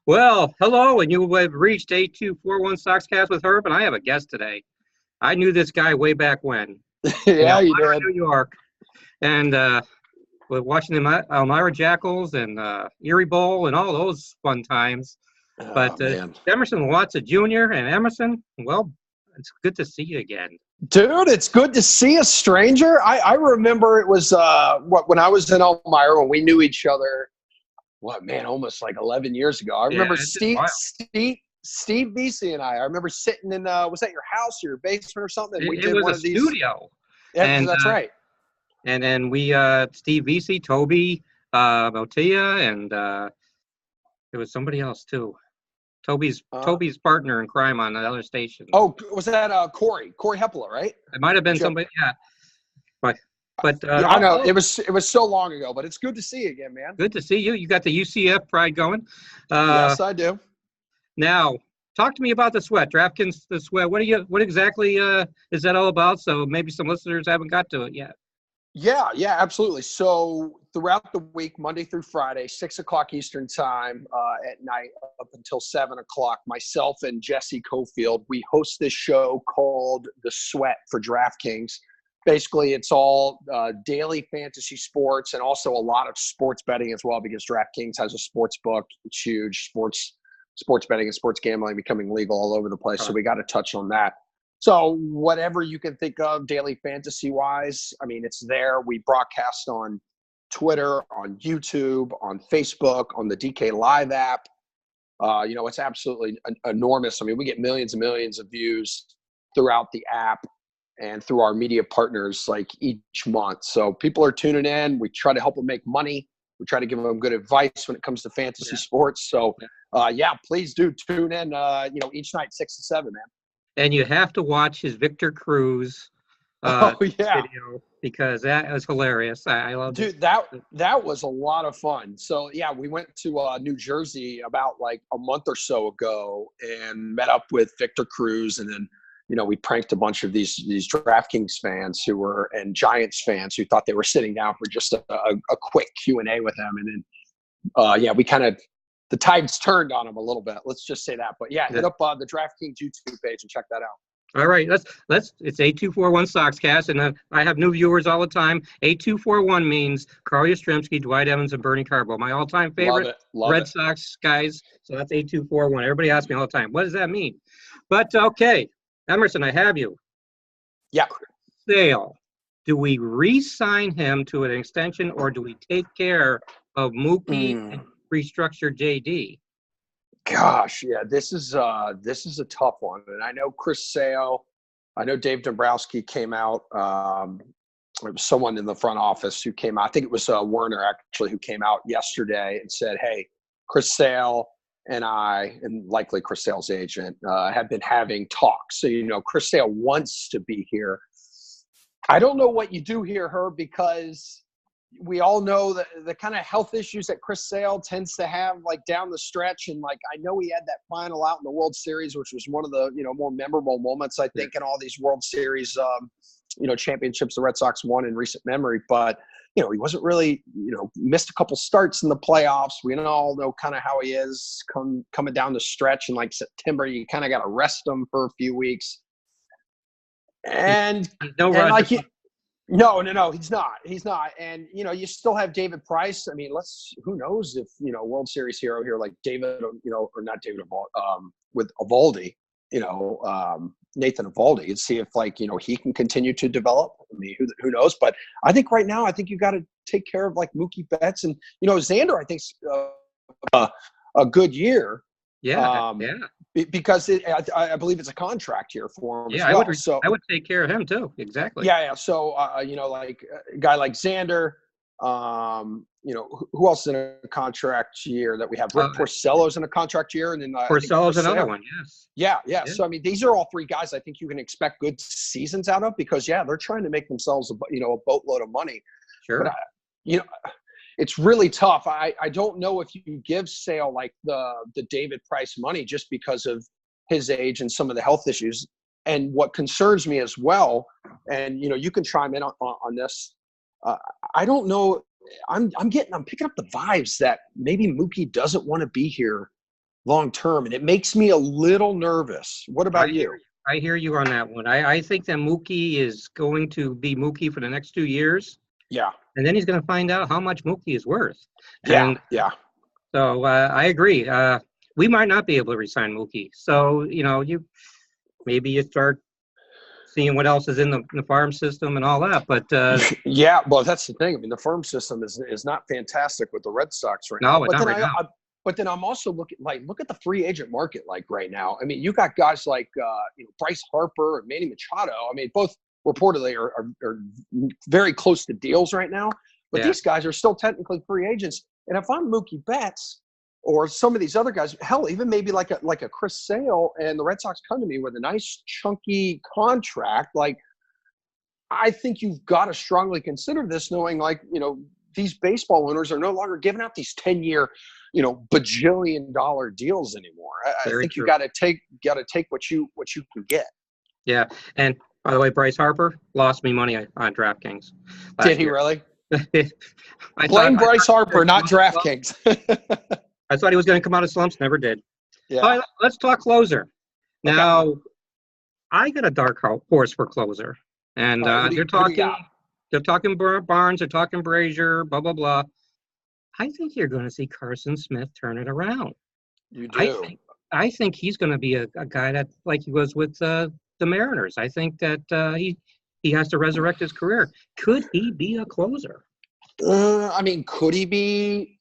Well, hello, and you have reached 8241 Soxcast with Herb, and I have a guest today. I knew this guy way back when. Yeah, you Elmira, did. New York, and we're watching the Elmira Jackals and Erie Bowl and all those fun times. But Man. Emerson Lotzia Jr. and Emerson, well, it's good to see you again. Dude, it's good to see a stranger. I remember it was when I was in Elmira when we knew each other. Almost like 11 years ago. I remember Steve Vesey and I remember sitting in was that your house or your basement or something? It was a studio. Yeah, and that's right. And then we Steve Vesey, Toby Motia, and there was somebody else too. Toby's partner in crime on the other station. Oh, was that Corey Hepler, right? It might have been somebody, yeah. But yeah, I know it was so long ago, but it's good to see you again, man. Good to see you. You got the UCF pride going. Yes, I do. Now, talk to me about the sweat, DraftKings, the sweat. What exactly is that all about? So maybe some listeners haven't got to it yet. Yeah, absolutely. So throughout the week, Monday through Friday, 6:00 Eastern time at night up until 7:00, myself and Jesse Cofield, we host this show called The Sweat for DraftKings. Basically, it's all daily fantasy sports and also a lot of sports betting as well because DraftKings has a sports book. It's huge. Sports betting and sports gambling becoming legal all over the place. So we got to touch on that. So whatever you can think of daily fantasy-wise, I mean, it's there. We broadcast on Twitter, on YouTube, on Facebook, on the DK Live app. It's absolutely enormous. I mean, we get millions and millions of views throughout the app and through our media partners like each month. So people are tuning in. We try to help them make money. We try to give them good advice when it comes to fantasy sports. So, please do tune in, each night, 6 to 7, man. And you have to watch his Victor Cruz video because that was hilarious. I love it. Dude, that was a lot of fun. So, we went to New Jersey about like a month or so ago and met up with Victor Cruz, and then we pranked a bunch of these DraftKings fans and Giants fans who thought they were sitting down for just a quick Q&A with him. And then, we kind of, the tides turned on them a little bit. Let's just say that. But hit up the DraftKings YouTube page and check that out. All right. It's 8241 Soxcast. And I have new viewers all the time. 8241 means Carl Yastrzemski, Dwight Evans, and Bernie Carbo. My all-time favorite Red Sox guys. So that's 8241. Everybody asks me all the time, what does that mean? But, okay. Emerson, I have you. Yeah. Sale. Do we re-sign him to an extension, or do we take care of Mookie and restructure JD? Gosh, this is a tough one. And I know Chris Sale, I know Dave Dombrowski came out. It was someone in the front office who came out. I think it was Werner actually who came out yesterday and said, "Hey, Chris Sale and I, and likely Chris Sale's agent, have been having talks. So, Chris Sale wants to be here." I don't know what you do here, Herb, because we all know that the kind of health issues that Chris Sale tends to have, like down the stretch. And like, I know he had that final out in the World Series, which was one of the, more memorable moments, I think, in all these World Series, championships the Red Sox won in recent memory. But, he wasn't really, missed a couple starts in the playoffs. We all know kind of how he is coming down the stretch in like September. You kind of got to rest him for a few weeks. And no, he's not. He's not. And, you still have David Price. I mean, who knows if, World Series hero here like David, or not David, with Eovaldi, Nathan Eovaldi, and see if he can continue to develop. I mean, who knows? But I think right now, you got to take care of like Mookie Betts and, Xander, I think a good year. Yeah. Because I believe it's a contract here for him as well. I would take care of him too. Exactly. Yeah. So, like a guy like Xander, who else is in a contract year that we have? Rick Porcello's in a contract year. And then Porcello's another one. Yes. Yeah. So, I mean, these are all three guys I think you can expect good seasons out of because, they're trying to make themselves, a boatload of money. Sure. But, it's really tough. I don't know if you give Sale like the David Price money just because of his age and some of the health issues. And what concerns me as well, and you can chime in on this. I don't know. I'm picking up the vibes that maybe Mookie doesn't want to be here long term, and it makes me a little nervous. What about you? I hear you on that one. I think that Mookie is going to be Mookie for the next 2 years. Yeah. And then he's going to find out how much Mookie is worth. Yeah, And yeah. So I agree. We might not be able to resign Mookie. So, maybe you start seeing what else is in the farm system and all that. But yeah, well, that's the thing. I mean, the farm system is not fantastic with the Red Sox right now. But not right now. But then I'm also look at the free agent market right now. I mean, you got guys like Bryce Harper and Manny Machado. I mean, both reportedly are very close to deals right now. But these guys are still technically free agents. And if I'm Mookie Betts or some of these other guys, hell, even maybe like a Chris Sale, and the Red Sox come to me with a nice chunky contract, I think you've got to strongly consider this, knowing these baseball owners are no longer giving out these 10-year, bajillion-dollar deals anymore. I think you got to take what you can get. Yeah, and by the way, Bryce Harper lost me money on DraftKings. Did he really? Blame Bryce Harper, not DraftKings. I thought he was going to come out of slumps. Never did. Yeah. All right, let's talk closer. Now, I got a dark horse for closer, and they're talking Barnes, they're talking Brazier, blah blah blah. I think you're going to see Carson Smith turn it around. You do. I think he's going to be a guy that, like he was with the Mariners. I think that he has to resurrect his career. Could he be a closer? I mean, could he be?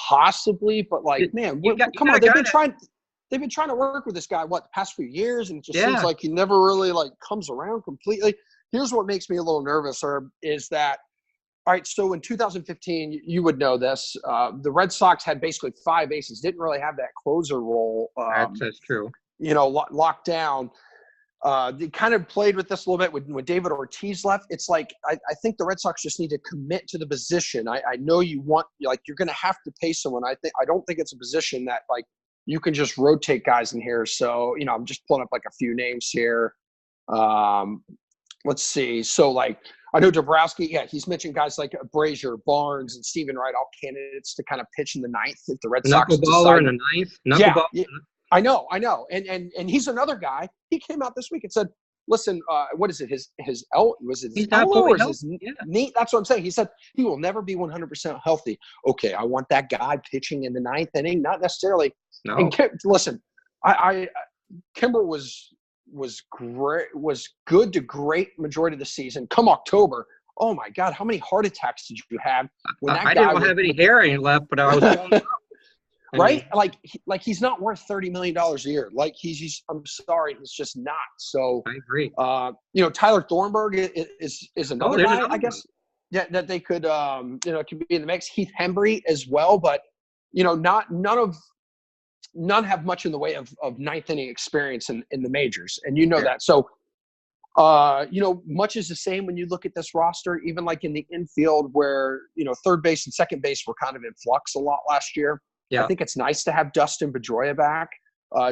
Possibly, but come on, they've been trying to work with this guy the past few years, and it just seems like he never really comes around completely. Here's what makes me a little nervous, Herb, is that all right, so in 2015, you would know this, the Red Sox had basically 5 aces, didn't really have that closer role. That's true. Locked down. They kind of played with this a little bit when David Ortiz left. It's I think the Red Sox just need to commit to the position. I know you're going to have to pay someone. I don't think it's a position that you can just rotate guys in here. So, I'm just pulling up a few names here. Let's see. So I know Dabrowski, he's mentioned guys like Brazier, Barnes, and Steven Wright, all candidates to kind of pitch in the 9th if the Red Sox decide. In the 9th? Yeah. I know. And he's another guy. He came out this week and said, listen, what is it? His elbow or his knee? That's what I'm saying. He said he will never be 100% healthy. Okay, I want that guy pitching in the 9th inning, not necessarily. No. And listen, Kimber was great, was good to great majority of the season. Come October, oh my God, how many heart attacks did you have when that guy didn't have any hair left, but I was pulling up. Right? He's not worth $30 million a year. I'm sorry, he's just not. So I agree. Tyler Thornburg is another guy, I guess, that they could, could be in the mix. Heath Hembry as well, but none have much in the way of 9th inning experience in the majors, and that. So, much is the same when you look at this roster, even in the infield where third base and second base were kind of in flux a lot last year. Yeah. I think it's nice to have Dustin Pedroia back.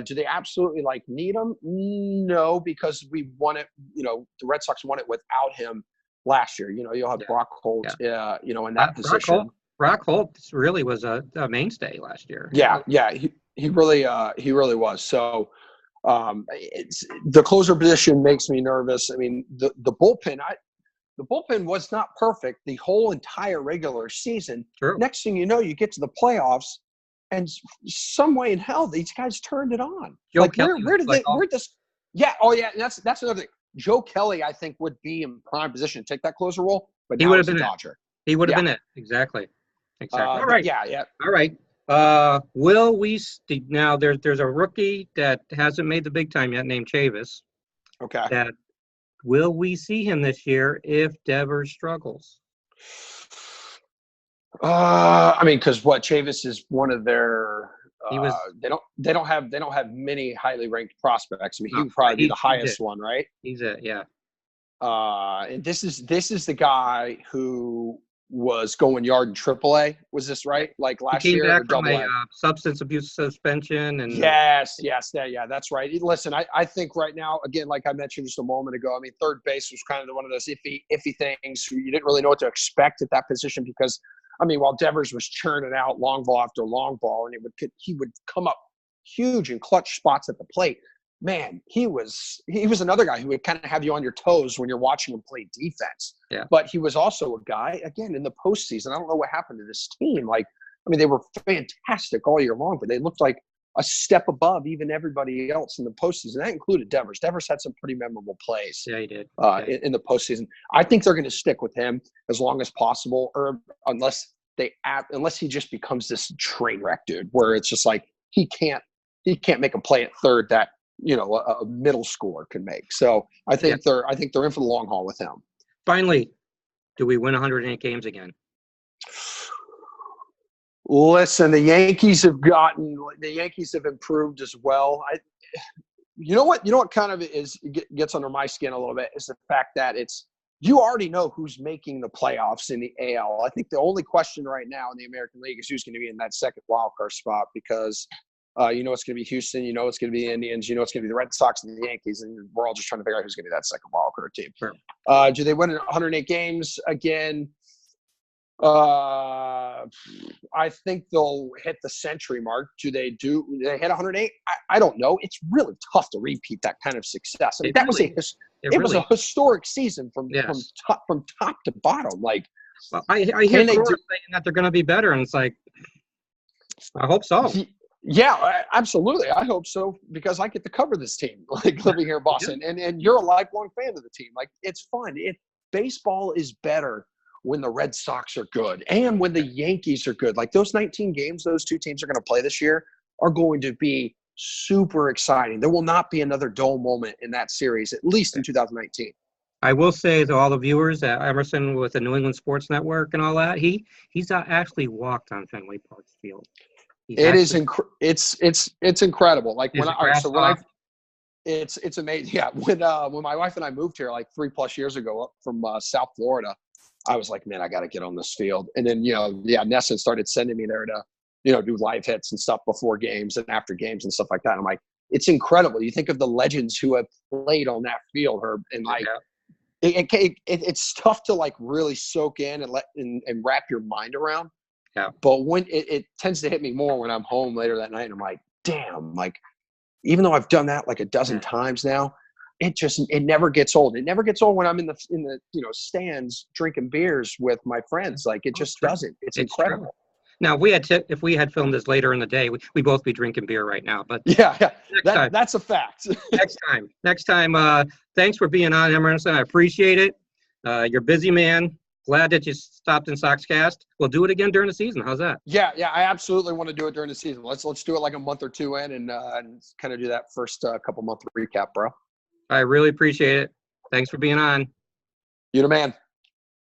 Do they absolutely need him? No, because we won it. The Red Sox won it without him last year. You'll have Brock Holt, in that position. Brock Holt really was a mainstay last year. Yeah, he really was. So the closer position makes me nervous. I mean, the bullpen. The bullpen was not perfect the whole entire regular season. True. Next thing you know, you get to the playoffs. And some way in hell, these guys turned it on. Joe Kelly, where this? Yeah. Oh, yeah. And that's another thing. Joe Kelly, I think, would be in prime position to take that closer role, but he would have been a Dodger. He would have been it. Exactly. All right. Yeah. All right. Will we now? There's a rookie that hasn't made the big time yet, named Chavis. Okay. Will we see him this year if Devers struggles? Because Chavis is one of their. They don't have many highly ranked prospects. I mean, he would probably be the highest one, right? He's it, yeah. And this is the guy who was going yard in AAA. Was this right? Last year, he came back from a substance abuse suspension, and yes, that's right. Listen, I think right now, again, like I mentioned just a moment ago, I mean, third base was kind of one of those iffy things. You didn't really know what to expect at that position because I mean, while Devers was churning out long ball after long ball, and he would come up huge and clutch spots at the plate. Man, he was another guy who would kind of have you on your toes when you're watching him play defense. Yeah. But he was also a guy, again, in the postseason. I don't know what happened to this team. Like, I mean, they were fantastic all year long, but they looked like a step above even everybody else in the postseason. That included Devers. Devers had some pretty memorable plays. Yeah, he did. In the postseason. I think they're going to stick with him as long as possible, or unless he just becomes this train wreck dude, where it's just like he can't make a play at third that a middle schooler can make. So I think they're in for the long haul with him. Finally, do we win 108 games again? Listen, the Yankees have improved as well. You know what kind of gets under my skin a little bit is the fact that you already know who's making the playoffs in the AL. I think the only question right now in the American League is who's going to be in that second wild card spot, because it's going to be Houston, it's going to be the Indians, it's going to be the Red Sox and the Yankees, and we're all just trying to figure out who's going to be that second wild card team. Sure. Do they win 108 games again? I think they'll hit the century mark. Do they hit 108? I don't know. It's really tough to repeat that kind of success. I mean, it was a historic season from top to bottom. Like, well, I hear saying that they're going to be better, and it's like, I hope so. Yeah, absolutely. I hope so, because I get to cover this team, like, living here in Boston, and you're a lifelong fan of the team. Like, it's fun. Baseball is better when the Red Sox are good and when the Yankees are good. Like, those 19 games those two teams are going to play this year are going to be super exciting. There will not be another dull moment in that series, at least in 2019. I will say to all the viewers that Emerson with the New England Sports Network and all that, he's actually walked on Fenway Park Field. It's incredible. Like, it's amazing. Yeah, when my wife and I moved here like 3+ years ago up from South Florida, I was like, man, I got to get on this field. And then Nessa started sending me there to do live hits and stuff before games and after games and stuff like that. I'm like, it's incredible. You think of the legends who have played on that field, Herb, and like, it's tough to like really soak in and wrap your mind around. Yeah. But when it tends to hit me more when I'm home later that night, and I'm like, damn, like, even though I've done that like a dozen times now, it never gets old. It never gets old when I'm in the stands drinking beers with my friends. Like, it just doesn't. It's incredible. True. Now, if we had filmed this later in the day, we'd both be drinking beer right now. But that's a fact. Next time. Thanks for being on, Emerson. I appreciate it. You're a busy man. Glad that you stopped in Soxcast. We'll do it again during the season. How's that? Yeah, I absolutely want to do it during the season. Let's do it like a month or two in, and kind of do that first couple month recap, bro. I really appreciate it. Thanks for being on. You're the man.